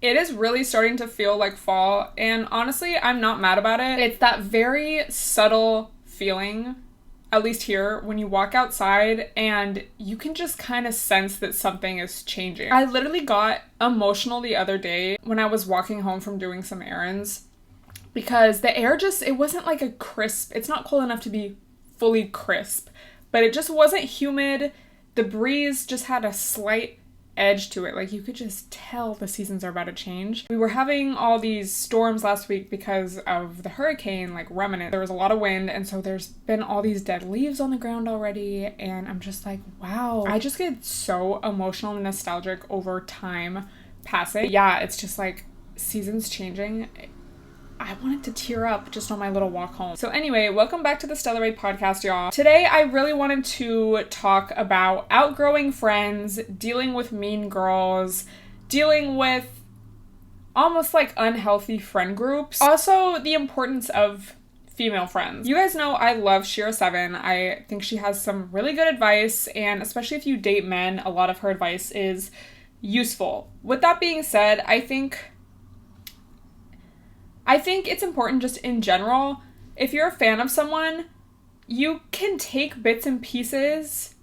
It is really starting to feel like fall, and honestly, I'm not mad about it. It's that very subtle feeling, at least here, when you walk outside and you can just kind of sense that something is changing. I literally got emotional the other day when I was walking home from doing some errands because the air it wasn't like a crisp, it's not cold enough to be fully crisp, but it just wasn't humid. The breeze just had a slight edge to it. Like, you could just tell the seasons are about to change. We were having all these storms last week because of the hurricane, like, remnant. There was a lot of wind, and so there's been all these dead leaves on the ground already, and I'm just like, wow. I just get so emotional and nostalgic over time passing. Yeah, it's just like seasons changing. I wanted to tear up just on my little walk home. So anyway, welcome back to the Stella podcast, y'all. Today, I really wanted to talk about outgrowing friends, dealing with mean girls, dealing with almost like unhealthy friend groups. Also, the importance of female friends. You guys know I love Shira7. I think she has some really good advice, and especially if you date men, a lot of her advice is useful. With that being said, I think it's important just in general, if you're a fan of someone, you can take bits and pieces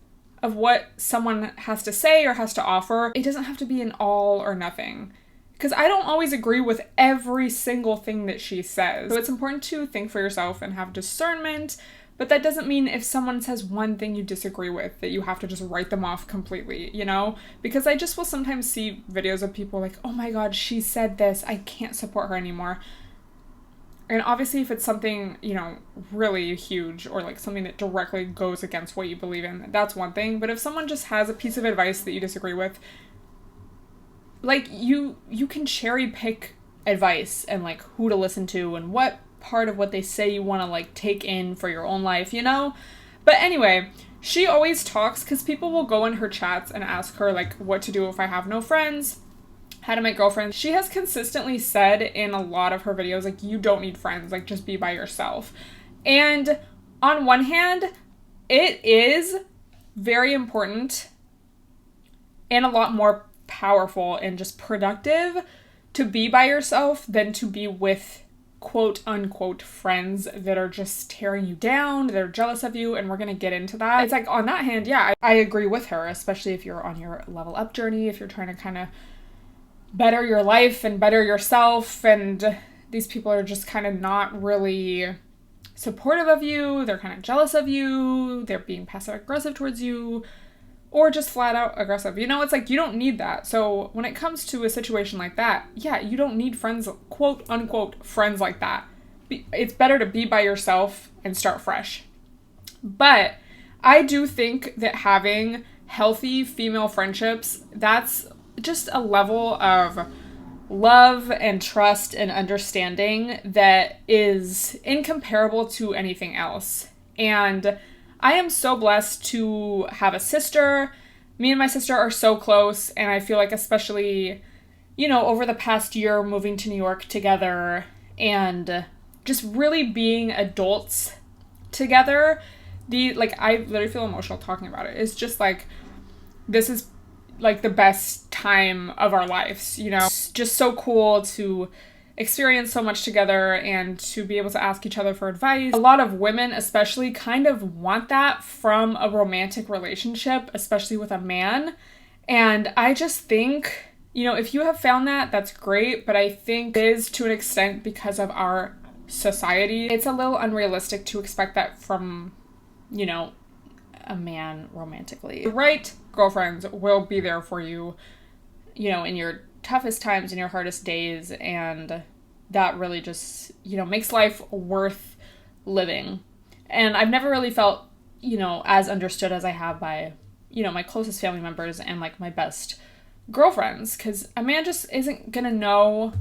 of what someone has to say or has to offer. It doesn't have to be an all or nothing. Because I don't always agree with every single thing that she says. So it's important to think for yourself and have discernment, but that doesn't mean if someone says one thing you disagree with that you have to just write them off completely, you know? Because I just will sometimes see videos of people like, oh my god, she said this, I can't support her anymore. And obviously if it's something, you know, really huge or like something that directly goes against what you believe in, that's one thing. But if someone just has a piece of advice that you disagree with, like you can cherry pick advice and like who to listen to and what part of what they say you want to like take in for your own life, you know? But anyway, she always talks because people will go in her chats and ask her like what to do if I have no friends, how to make girlfriends. She has consistently said in a lot of her videos, like, you don't need friends, like, just be by yourself. And on one hand, it is very important and a lot more powerful and just productive to be by yourself than to be with quote unquote friends that are just tearing you down, they're jealous of you, and we're gonna get into that. It's like, on that hand, yeah, I agree with her, especially if you're on your level up journey, if you're trying to kind of better your life and better yourself, and these people are just kind of not really supportive of you, they're kind of jealous of you, they're being passive aggressive towards you, or just flat out aggressive. You know, it's like, you don't need that. So when it comes to a situation like that, yeah, you don't need friends, quote unquote, friends like that. It's better to be by yourself and start fresh. But I do think that having healthy female friendships, that's just a level of love and trust and understanding that is incomparable to anything else. And I am so blessed to have a sister. Me and my sister are so close, and I feel like especially, you know, over the past year moving to New York together and just really being adults together, I literally feel emotional talking about it. It's just like, this is like the best time of our lives, you know? It's just so cool to experience so much together and to be able to ask each other for advice. A lot of women especially kind of want that from a romantic relationship, especially with a man. And I just think, you know, if you have found that, that's great, but I think it is to an extent because of our society. It's a little unrealistic to expect that from, you know, a man romantically. The right girlfriends will be there for you, you know, in your toughest times, in your hardest days, and that really just, you know, makes life worth living. And I've never really felt, you know, as understood as I have by, you know, my closest family members and like my best girlfriends, because a man just isn't gonna know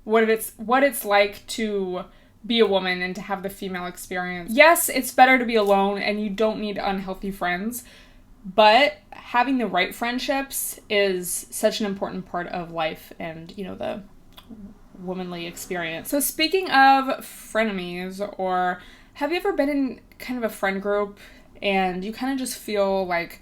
what it's like to be a woman and to have the female experience. Yes, it's better to be alone and you don't need unhealthy friends, but having the right friendships is such an important part of life and, you know, the womanly experience. So speaking of frenemies, or have you ever been in kind of a friend group and you kind of just feel like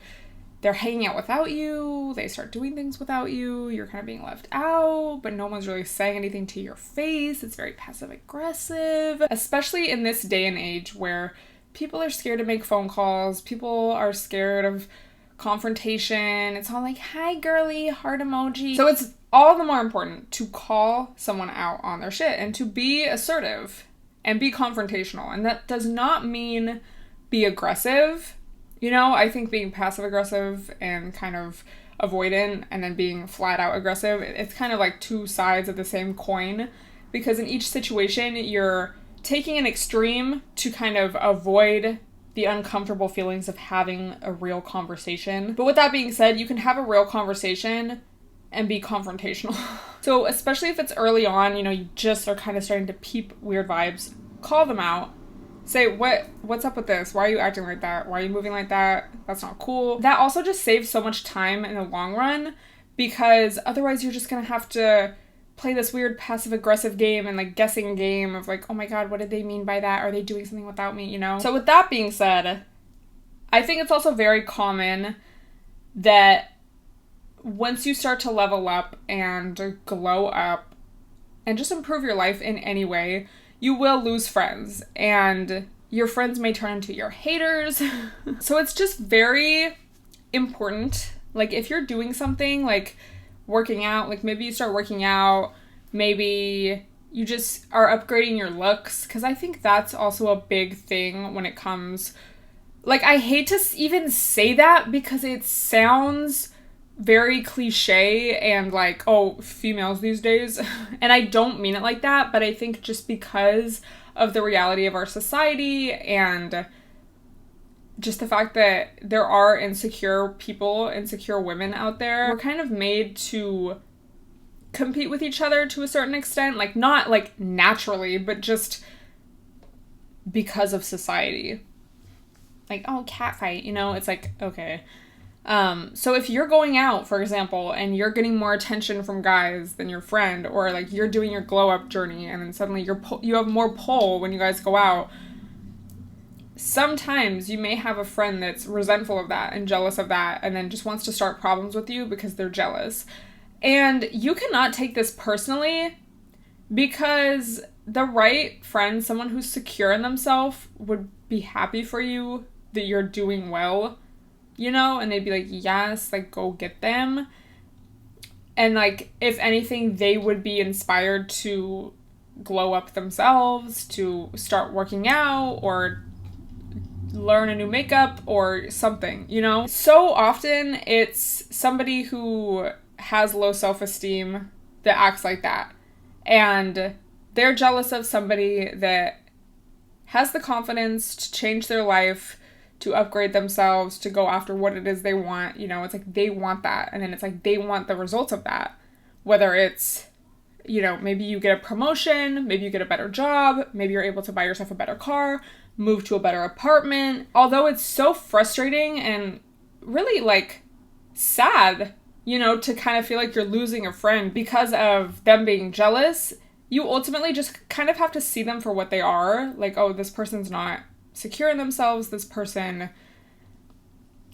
they're hanging out without you, they start doing things without you, you're kind of being left out, but no one's really saying anything to your face. It's very passive aggressive, especially in this day and age where people are scared to make phone calls, people are scared of confrontation. It's all like, hi girly, heart emoji. So it's all the more important to call someone out on their shit and to be assertive and be confrontational. And that does not mean be aggressive. You know, I think being passive aggressive and kind of avoidant and then being flat out aggressive, it's kind of like two sides of the same coin, because in each situation you're taking an extreme to kind of avoid the uncomfortable feelings of having a real conversation. But with that being said, you can have a real conversation and be confrontational. So especially if it's early on, you know, you just are kind of starting to peep weird vibes, call them out. Say, what's up with this? Why are you acting like that? Why are you moving like that? That's not cool. That also just saves so much time in the long run, because otherwise you're just gonna have to play this weird passive-aggressive game and like guessing game of like, oh my god, what did they mean by that? Are they doing something without me, you know? So with that being said, I think it's also very common that once you start to level up and glow up and just improve your life in any way, you will lose friends, and your friends may turn into your haters. So it's just very important. Like if you're doing something like working out, like maybe you start working out, maybe you just are upgrading your looks, because I think that's also a big thing when it comes, like I hate to even say that because it sounds very cliche and like, oh, females these days. And I don't mean it like that, but I think just because of the reality of our society and just the fact that there are insecure people, insecure women out there, we're kind of made to compete with each other to a certain extent. Like not like naturally, but just because of society. Like, oh, catfight, you know? It's like, okay. So if you're going out, for example, and you're getting more attention from guys than your friend, or like you're doing your glow up journey and then suddenly you have more pull when you guys go out, sometimes you may have a friend that's resentful of that and jealous of that and then just wants to start problems with you because they're jealous. And you cannot take this personally, because the right friend, someone who's secure in themselves, would be happy for you that you're doing well. You know, and they'd be like, yes, like, go get them. And, like, if anything, they would be inspired to glow up themselves, to start working out, or learn a new makeup, or something, you know? So often, it's somebody who has low self-esteem that acts like that. And they're jealous of somebody that has the confidence to change their life, to upgrade themselves, to go after what it is they want. You know, it's like they want that. And then it's like they want the results of that. Whether it's, you know, maybe you get a promotion, maybe you get a better job, maybe you're able to buy yourself a better car, move to a better apartment. Although it's so frustrating and really like sad, you know, to kind of feel like you're losing a friend because of them being jealous, you ultimately just kind of have to see them for what they are. Like, oh, this person's not secure in themselves, this person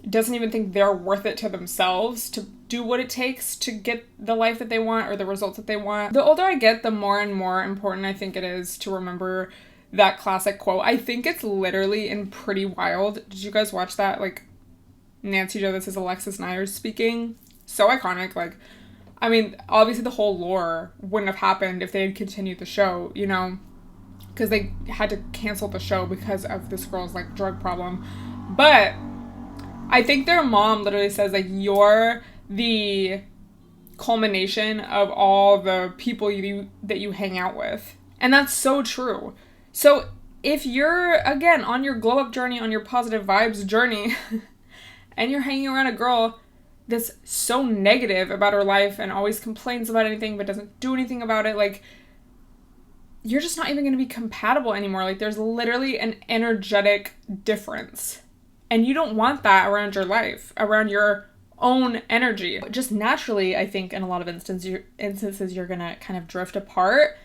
doesn't even think they're worth it to themselves to do what it takes to get the life that they want or the results that they want. The older I get, the more and more important I think it is to remember that classic quote. I think it's literally in Pretty Wild. Did you guys watch that? Like, Nancy Joe, this is Alexis Nyers speaking. So iconic. Like, I mean, obviously the whole lore wouldn't have happened if they had continued the show, you know? Because they had to cancel the show because of this girl's, like, drug problem. But I think their mom literally says, like, you're the culmination of all the people that you hang out with. And that's so true. So if you're, again, on your glow-up journey, on your positive vibes journey, and you're hanging around a girl that's so negative about her life and always complains about anything but doesn't do anything about it, like, you're just not even going to be compatible anymore. Like, there's literally an energetic difference. And you don't want that around your life, around your own energy. Just naturally, I think, in a lot of instances, you're going to kind of drift apart.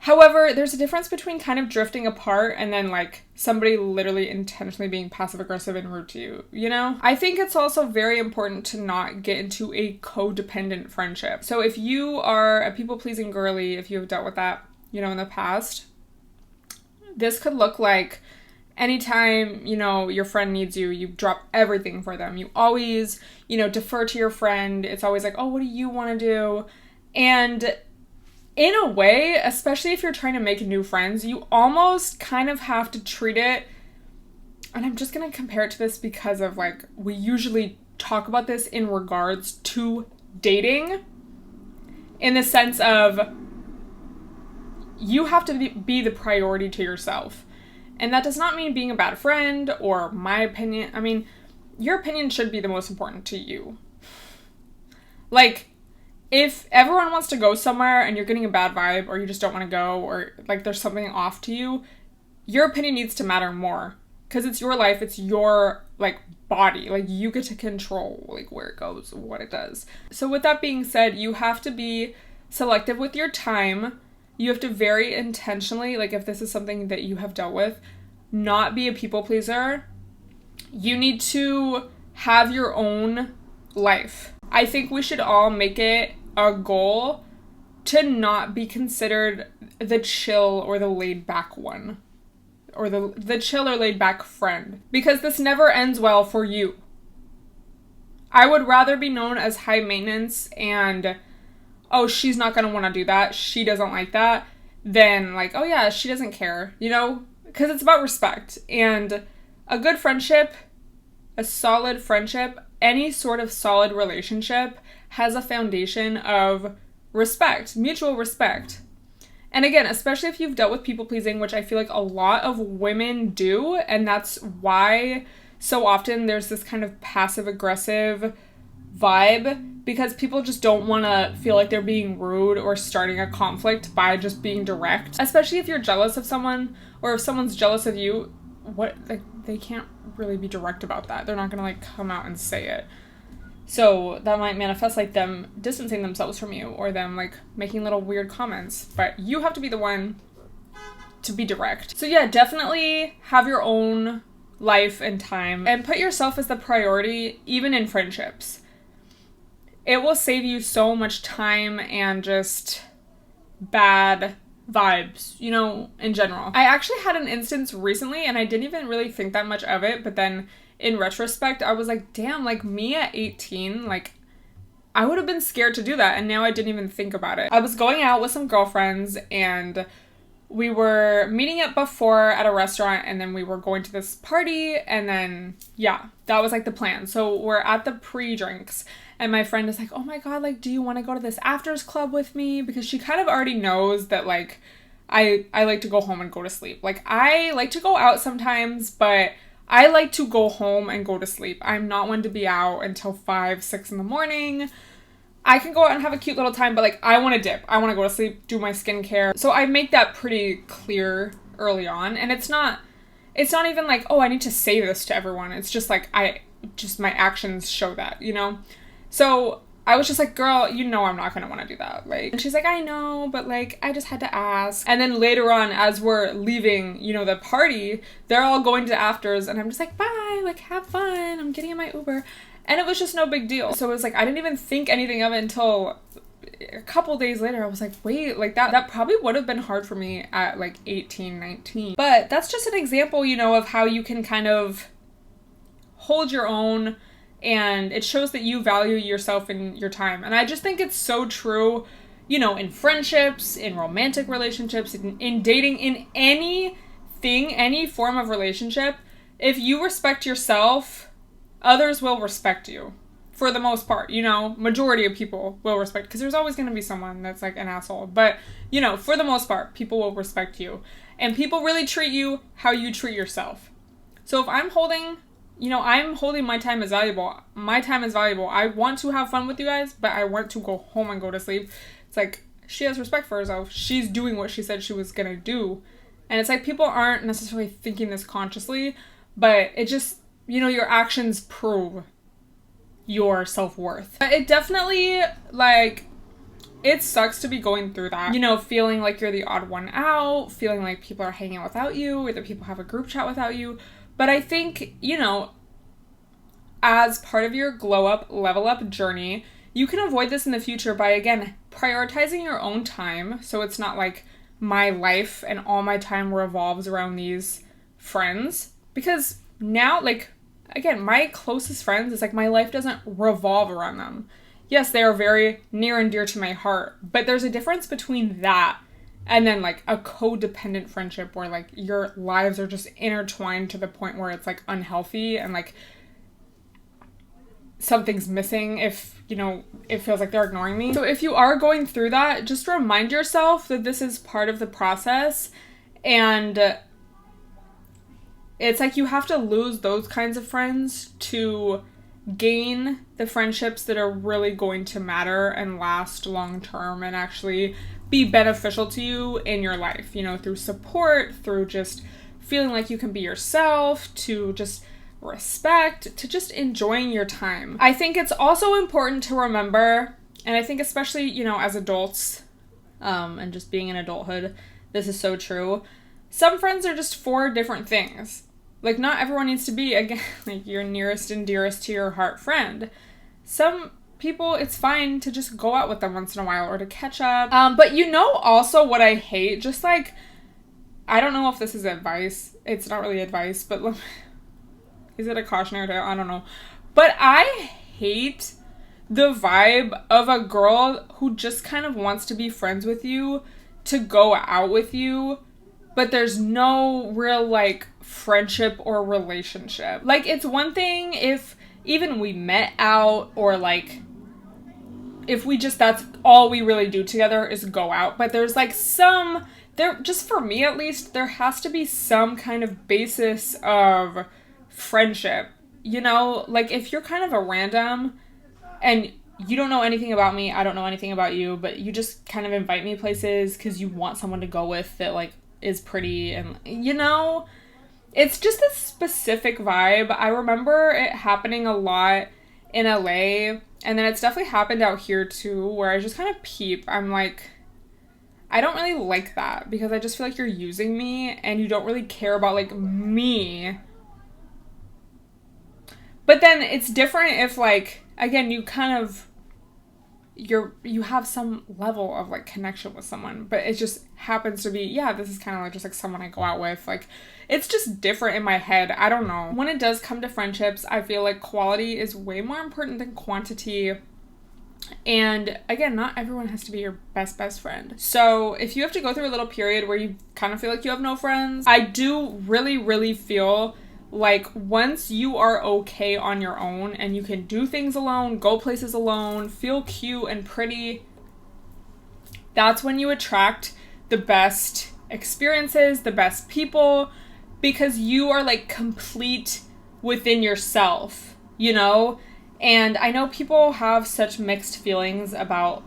However, there's a difference between kind of drifting apart and then like somebody literally intentionally being passive aggressive and rude to you, you know? I think it's also very important to not get into a codependent friendship. So if you are a people-pleasing girly, if you've dealt with that, you know, in the past, this could look like anytime, you know, your friend needs you, you drop everything for them. You always, you know, defer to your friend. It's always like, oh, what do you want to do? And in a way, especially if you're trying to make new friends, you almost kind of have to treat it, and I'm just going to compare it to this because of like, we usually talk about this in regards to dating, in the sense of you have to be the priority to yourself. And that does not mean being a bad friend or my opinion. I mean, your opinion should be the most important to you. Like, if everyone wants to go somewhere and you're getting a bad vibe or you just don't want to go or like there's something off to you, your opinion needs to matter more because it's your life. It's your like body. Like you get to control like where it goes, what it does. So with that being said, you have to be selective with your time. You have to very intentionally, like if this is something that you have dealt with, not be a people pleaser. You need to have your own life. I think we should all make it a goal to not be considered the chill or the laid back one, or the chill or laid back friend, because this never ends well for you. I would rather be known as high maintenance and, oh, she's not going to want to do that, she doesn't like that, than like, oh yeah, she doesn't care, you know, because it's about respect. And a good friendship, a solid friendship, any sort of solid relationship has a foundation of respect, mutual respect. And again, especially if you've dealt with people pleasing, which I feel like a lot of women do, and that's why so often there's this kind of passive aggressive vibe, because people just don't want to feel like they're being rude or starting a conflict by just being direct. Especially if you're jealous of someone or if someone's jealous of you, they can't really be direct about that. They're not going to like come out and say it. So that might manifest like them distancing themselves from you or them like making little weird comments, but you have to be the one to be direct. So yeah, definitely have your own life and time and put yourself as the priority, even in friendships. It will save you so much time and just bad vibes, you know, in general. I actually had an instance recently and I didn't even really think that much of it, but then in retrospect, I was like, damn, like me at 18, like I would have been scared to do that. And now I didn't even think about it. I was going out with some girlfriends and we were meeting up before at a restaurant and then we were going to this party and then, yeah, that was like the plan. So we're at the pre-drinks and my friend is like, oh my God, like, do you want to go to this afters club with me? Because she kind of already knows that like, I like to go home and go to sleep. Like I like to go out sometimes, but I like to go home and go to sleep. I'm not one to be out until 5, 6 in the morning. I can go out and have a cute little time, but like I want to dip. I want to go to sleep, do my skincare. So I make that pretty clear early on. And it's not even like, oh, I need to say this to everyone. It's just like my actions show that, you know? So I was just like, girl, you know I'm not going to want to do that. Like, and she's like, I know, but like, I just had to ask. And then later on, as we're leaving, you know, the party, they're all going to afters and I'm just like, bye, like, have fun. I'm getting in my Uber. And it was just no big deal. So it was like, I didn't even think anything of it until a couple days later. I was like, wait, like that probably would have been hard for me at like 18, 19. But that's just an example, you know, of how you can kind of hold your own. And it shows that you value yourself and your time. And I just think it's so true, you know, in friendships, in romantic relationships, in dating, in anything, any form of relationship. If you respect yourself, others will respect you. For the most part, you know, majority of people will respect, because there's always going to be someone that's like an asshole. But, you know, for the most part, people will respect you. And people really treat you how you treat yourself. So if I'm holding my time as valuable. My time is valuable. I want to have fun with you guys, but I want to go home and go to sleep. It's like, she has respect for herself. She's doing what she said she was going to do. And it's like, people aren't necessarily thinking this consciously, but it just, you know, your actions prove your self-worth. It definitely, like, it sucks to be going through that. You know, feeling like you're the odd one out, feeling like people are hanging out without you, or that people have a group chat without you. But I think, you know, as part of your glow up, level up journey, you can avoid this in the future by, again, prioritizing your own time. So it's not like my life and all my time revolves around these friends. Because now, like, again, my closest friends, it's like my life doesn't revolve around them. Yes, they are very near and dear to my heart, but there's a difference between that and then like a codependent friendship where like your lives are just intertwined to the point where it's like unhealthy and like something's missing if, you know, it feels like they're ignoring me. So if you are going through that, just remind yourself that this is part of the process, and it's like you have to lose those kinds of friends to gain the friendships that are really going to matter and last long term and actually be beneficial to you in your life, you know, through support, through just feeling like you can be yourself, to just respect, to just enjoying your time. I think it's also important to remember, and I think especially, you know, as adults, and just being in adulthood, this is so true. Some friends are just for different things. Like, not everyone needs to be, again, like your nearest and dearest to your heart friend. Some people, it's fine to just go out with them once in a while or to catch up. But you know also what I hate? Just like, I don't know if this is advice. It's not really advice, but is it a cautionary tale? I don't know. But I hate the vibe of a girl who just kind of wants to be friends with you, to go out with you, but there's no real, like, friendship or relationship. Like, it's one thing if even we met out, or, like, if we just, that's all we really do together is go out. But there's, like, just for me at least, there has to be some kind of basis of friendship. You know, like, if you're kind of a random and you don't know anything about me, I don't know anything about you, but you just kind of invite me places because you want someone to go with that, like, is pretty, and, you know, it's just a specific vibe. I remember it happening a lot in LA, and then it's definitely happened out here too, where I just kind of peep. I'm like, I don't really like that, because I just feel like you're using me and you don't really care about, like, me. But then it's different if, like, again, you kind of, you have some level of, like, connection with someone, but it just happens to be, yeah, this is kind of like just, like, someone I go out with. Like, it's just different in my head. I don't know. When it does come to friendships, I feel like quality is way more important than quantity. And again, not everyone has to be your best friend. So if you have to go through a little period where you kind of feel like you have no friends, I do really feel like once you are okay on your own and you can do things alone, go places alone, feel cute and pretty, that's when you attract the best experiences, the best people, because you are, like, complete within yourself, you know? And I know people have such mixed feelings about,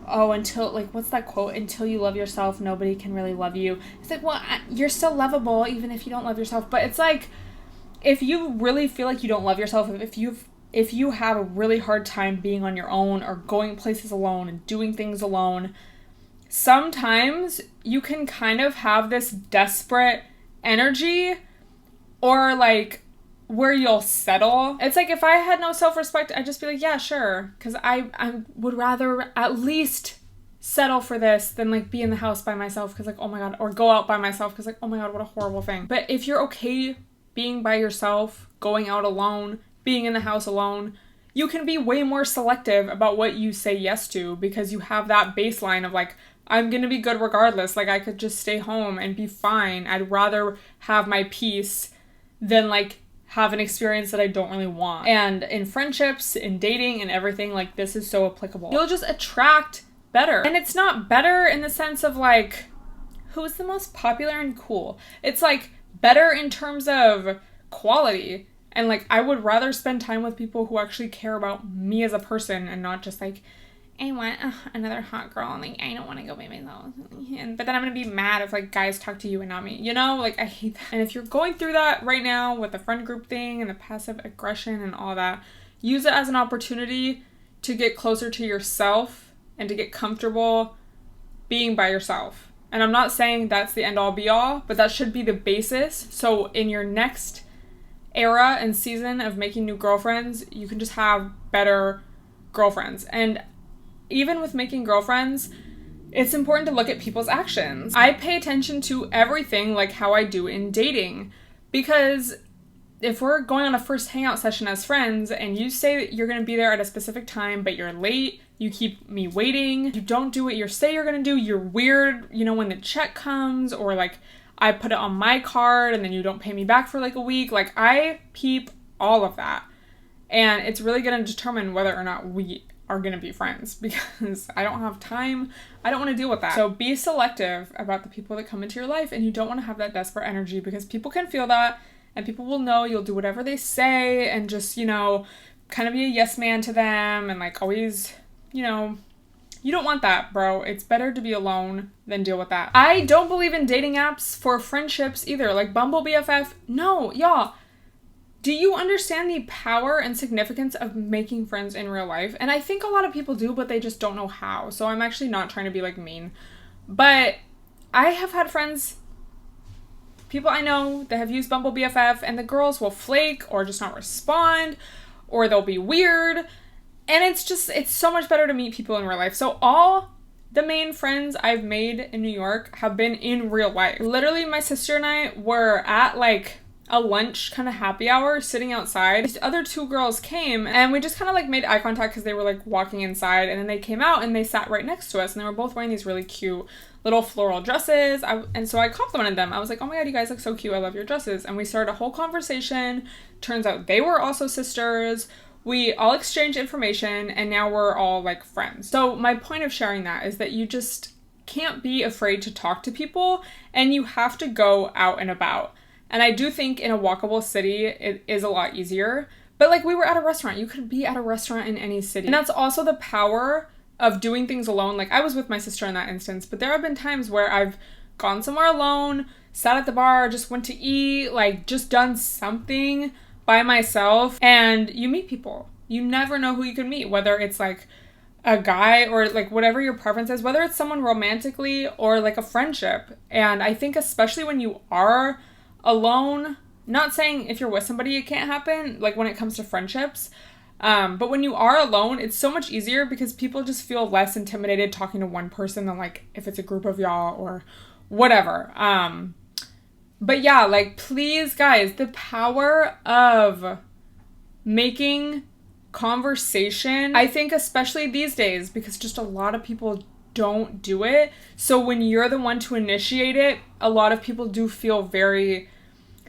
oh, until, like, what's that quote? Until you love yourself, nobody can really love you. It's like, well, you're still lovable even if you don't love yourself. But it's like, if you really feel like you don't love yourself, if you have a really hard time being on your own or going places alone and doing things alone, sometimes you can kind of have this desperate energy, or, like, where you'll settle. It's like, if I had no self-respect, I'd just be like, yeah, sure, because I would rather at least settle for this than, like, be in the house by myself because, like, oh my god, or go out by myself because, like, oh my god, what a horrible thing. But if you're okay being by yourself, going out alone, being in the house alone, you can be way more selective about what you say yes to, because you have that baseline of, like, I'm gonna be good regardless. Like, I could just stay home and be fine. I'd rather have my peace than, like, have an experience that I don't really want. And in friendships, in dating, and everything, like, this is so applicable. You'll just attract better. And it's not better in the sense of, like, who's the most popular and cool. It's, like, better in terms of quality. And, like, I would rather spend time with people who actually care about me as a person and not just, like, I want another hot girl, and, like, I don't want to go by myself. But then I'm going to be mad if, like, guys talk to you and not me. You know? Like, I hate that. And if you're going through that right now with the friend group thing and the passive aggression and all that, use it as an opportunity to get closer to yourself and to get comfortable being by yourself. And I'm not saying that's the end all be all, but that should be the basis. So in your next era and season of making new girlfriends, you can just have better girlfriends. And even with making girlfriends, it's important to look at people's actions. I pay attention to everything like how I do in dating, because if we're going on a first hangout session as friends and you say that you're going to be there at a specific time, but you're late, you keep me waiting, you don't do what you say you're going to do, you're weird, you know, when the check comes, or like I put it on my card and then you don't pay me back for like a week, like I peep all of that. And it's really going to determine whether or not we are going to be friends, because I don't have time. I don't want to deal with that. So be selective about the people that come into your life, and you don't want to have that desperate energy, because people can feel that. And people will know you'll do whatever they say and just, you know, kind of be a yes man to them and like always, you know, you don't want that, bro. It's better to be alone than deal with that. I don't believe in dating apps for friendships either. Like Bumble BFF. No, y'all. Do you understand the power and significance of making friends in real life? And I think a lot of people do, but they just don't know how. So I'm actually not trying to be like mean. But I have had friends, people I know that have used Bumble BFF, and the girls will flake or just not respond, or they'll be weird. And it's so much better to meet people in real life. So all the main friends I've made in New York have been in real life. Literally, my sister and I were at like a lunch kind of happy hour sitting outside. These other two girls came and we just kind of like made eye contact because they were like walking inside, and then they came out and they sat right next to us, and they were both wearing these really cute little floral dresses. And so I complimented them. I was like, oh my god, you guys look so cute. I love your dresses. And we started a whole conversation. Turns out they were also sisters. We all exchanged information, and now we're all like friends. So my point of sharing that is that you just can't be afraid to talk to people, and you have to go out and about. And I do think in a walkable city, it is a lot easier. But like, we were at a restaurant. You could be at a restaurant in any city. And that's also the power of doing things alone. Like, I was with my sister in that instance, but there have been times where I've gone somewhere alone, sat at the bar, just went to eat, like just done something by myself, and you meet people. You never know who you can meet, whether it's like a guy or like whatever your preference is, whether it's someone romantically or like a friendship. And I think especially when you are alone, not saying if you're with somebody it can't happen, like when it comes to friendships, but when you are alone, it's so much easier because people just feel less intimidated talking to one person than like if it's a group of y'all or whatever. But yeah, like, please guys, the power of making conversation, I think especially these days, because just a lot of people don't do it. So when you're the one to initiate it, a lot of people do feel very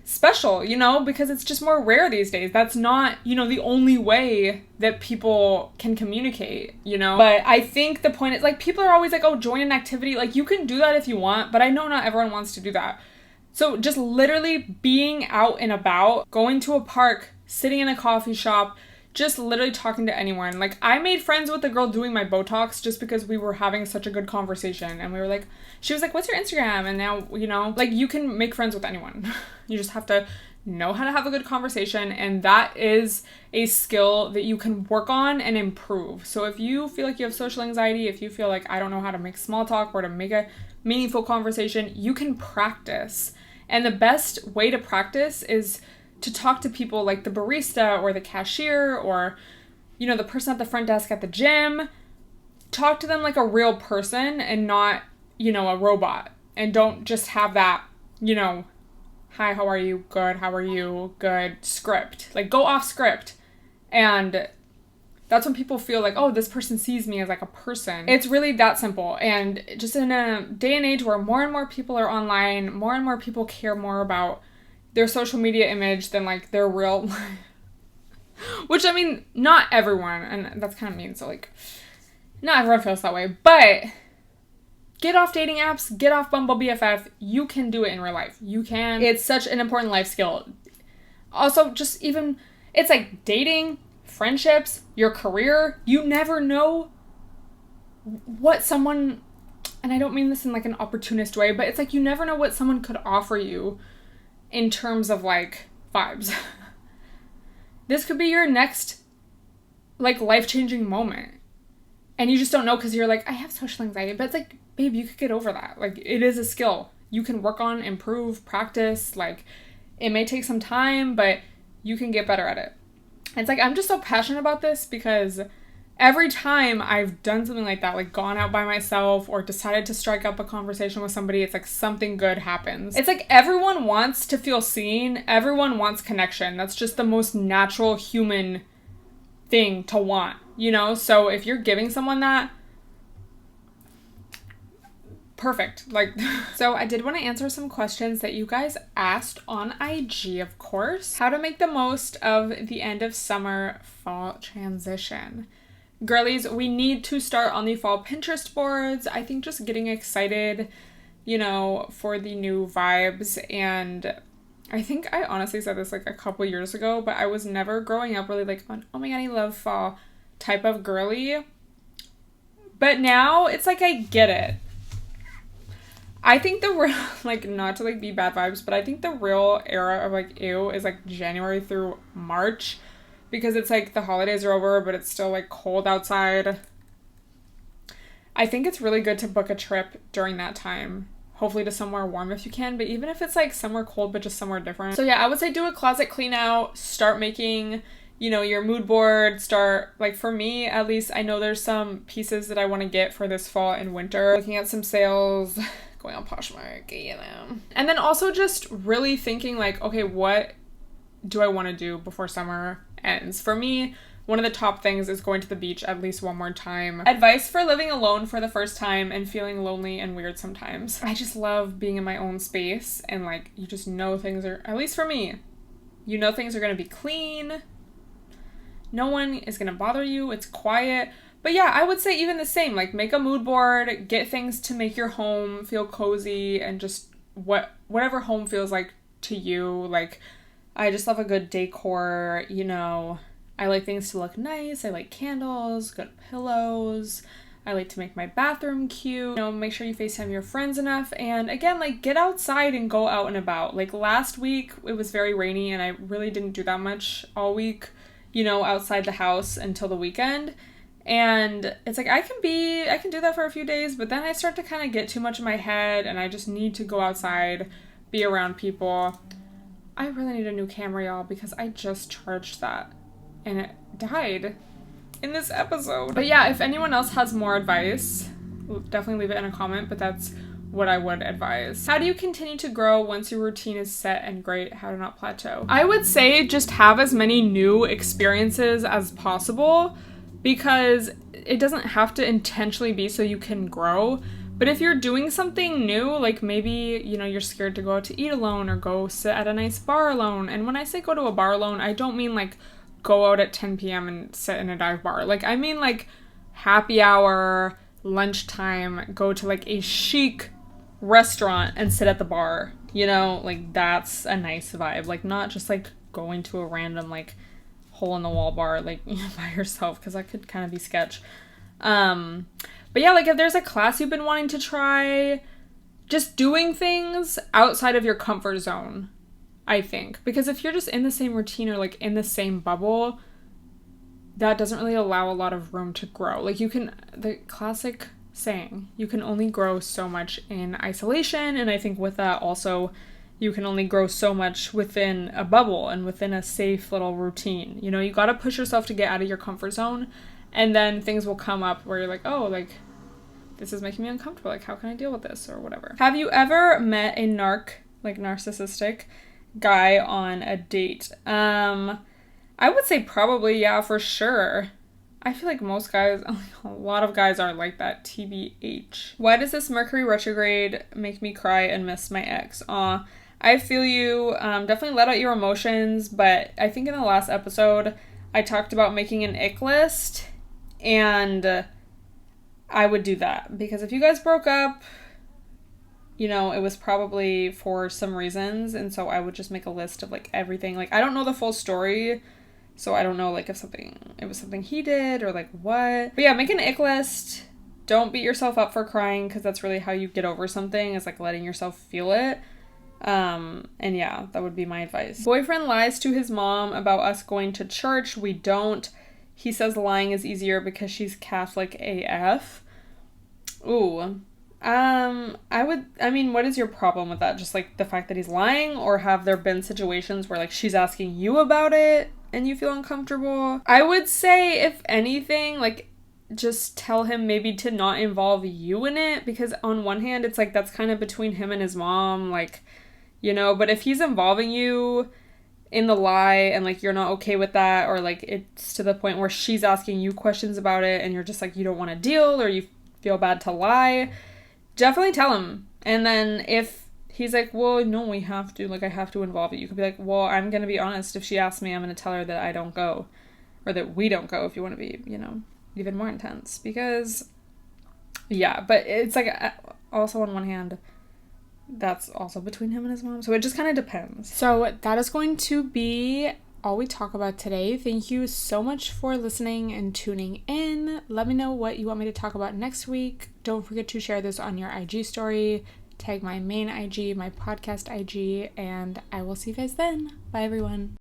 special, you know, because it's just more rare these days. That's not, you know, the only way that people can communicate, you know. But I think the point is, like, people are always like, oh, join an activity. Like, you can do that if you want, but I know not everyone wants to do that. So just literally being out and about, going to a park, sitting in a coffee shop, just literally talking to anyone. Like, I made friends with the girl doing my Botox just because we were having such a good conversation. And we were like, she was like, what's your Instagram? And now, you know, like, you can make friends with anyone. You just have to know how to have a good conversation. And that is a skill that you can work on and improve. So if you feel like you have social anxiety, if you feel like I don't know how to make small talk or to make a meaningful conversation, you can practice. And the best way to practice is to talk to people like the barista or the cashier or, you know, the person at the front desk at the gym. Talk to them like a real person and not, you know, a robot. And don't just have that, you know, hi, how are you? Good, how are you? Good, script. Like, go off script. And that's when people feel like, oh, this person sees me as like a person. It's really that simple. And just in a day and age where more and more people are online, more and more people care more about their social media image than like their real life. Which, I mean, not everyone, and that's kind of mean, so like, not everyone feels that way, but get off dating apps, get off Bumble BFF. You can do it in real life. You can. It's such an important life skill. Also, just even, it's like dating, friendships, your career. You never know what someone, and I don't mean this in like an opportunist way, but it's like you never know what someone could offer you in terms of like vibes. This could be your next like life-changing moment. And you just don't know because you're like, I have social anxiety. But it's like, babe, you could get over that. Like, it is a skill. You can work on, improve, practice. Like, it may take some time, but you can get better at it. It's like, I'm just so passionate about this because every time I've done something like that, like gone out by myself or decided to strike up a conversation with somebody, it's like something good happens. It's like everyone wants to feel seen. Everyone wants connection. That's just the most natural human thing to want, you know? So if you're giving someone that, perfect. Like, so I did want to answer some questions that you guys asked on IG, of course. How to make the most of the end of summer fall transition. Girlies, we need to start on the fall Pinterest boards. I think just getting excited, you know, for the new vibes. And I think I honestly said this like a couple years ago, but I was never growing up really like, oh my god, I love fall type of girly. But now it's like I get it. I think the real, like, not to like be bad vibes, but I think the real era of like ew is like January through March, because it's like the holidays are over, but it's still like cold outside. I think it's really good to book a trip during that time, hopefully to somewhere warm if you can, but even if it's like somewhere cold but just somewhere different. So yeah, I would say do a closet clean out, start making, you know, your mood board, start, like for me at least, I know there's some pieces that I want to get for this fall and winter, looking at some sales, going on Poshmark, you know. And then also just really thinking like, okay, what do I want to do before summer ends? For me, one of the top things is going to the beach at least one more time. Advice for living alone for the first time and feeling lonely and weird sometimes. I just love being in my own space and like, you just know things are, at least for me, you know things are going to be clean. No one is going to bother you. It's quiet. But yeah, I would say even the same, like make a mood board, get things to make your home feel cozy and just whatever home feels like to you. Like, I just love a good decor, you know. I like things to look nice. I like candles, good pillows. I like to make my bathroom cute. You know, make sure you FaceTime your friends enough. And again, like get outside and go out and about. Like last week, it was very rainy and I really didn't do that much all week, you know, outside the house until the weekend. And it's like, I can do that for a few days, but then I start to kind of get too much in my head and I just need to go outside, be around people. I really need a new camera, y'all, because I just charged that and it died in this episode. But yeah, if anyone else has more advice, definitely leave it in a comment, but that's what I would advise. How do you continue to grow once your routine is set and great? How to not plateau? I would say just have as many new experiences as possible, because it doesn't have to intentionally be so you can grow. But if you're doing something new, like maybe, you know, you're scared to go out to eat alone or go sit at a nice bar alone. And when I say go to a bar alone, I don't mean like go out at 10 p.m. and sit in a dive bar. Like I mean like happy hour, lunchtime, go to like a chic restaurant and sit at the bar. You know, like that's a nice vibe. Like not just like going to a random like hole in the wall bar like, you know, by yourself, because that could kind of be sketch. But yeah, like if there's a class you've been wanting to try, just doing things outside of your comfort zone, I think. Because if you're just in the same routine or like in the same bubble, that doesn't really allow a lot of room to grow. Like you can, the classic saying, you can only grow so much in isolation, and I think with that also you can only grow so much within a bubble and within a safe little routine. You know, you got to push yourself to get out of your comfort zone, and then things will come up where you're like, oh, like, this is making me uncomfortable. Like, how can I deal with this or whatever? Have you ever met a narcissistic guy on a date? I would say probably, yeah, for sure. I feel like most guys, a lot of guys are like that, TBH. Why does this Mercury retrograde make me cry and miss my ex? Aw. I feel you. Definitely let out your emotions, but I think in the last episode, I talked about making an ick list, and I would do that. Because if you guys broke up, you know, it was probably for some reasons, and so I would just make a list of, like, everything. Like, I don't know the full story, so I don't know, like, if it was something he did, or, like, what. But yeah, make an ick list. Don't beat yourself up for crying, because that's really how you get over something, is, like, letting yourself feel it. And yeah, that would be my advice. Boyfriend lies to his mom about us going to church. We don't. he says lying is easier because she's Catholic AF. Ooh. What is your problem with that? Just, like, the fact that he's lying? Or have there been situations where, like, she's asking you about it and you feel uncomfortable? I would say, if anything, like, just tell him maybe to not involve you in it, because on one hand, it's, like, that's kind of between him and his mom, like, you know, but if he's involving you in the lie and, like, you're not okay with that, or, like, it's to the point where she's asking you questions about it and you're just, like, you don't want to deal, or you feel bad to lie, definitely tell him. And then if he's like, well, no, we have to, like, I have to involve it, you could be like, well, I'm going to be honest. If she asks me, I'm going to tell her that I don't go, or that we don't go, if you want to be, you know, even more intense. Because, yeah, but it's like, also on one hand, that's also between him and his mom. So it just kind of depends. So that is going to be all we talk about today. Thank you so much for listening and tuning in. Let me know what you want me to talk about next week. Don't forget to share this on your IG story. Tag my main IG, my podcast IG, and I will see you guys then. Bye, everyone.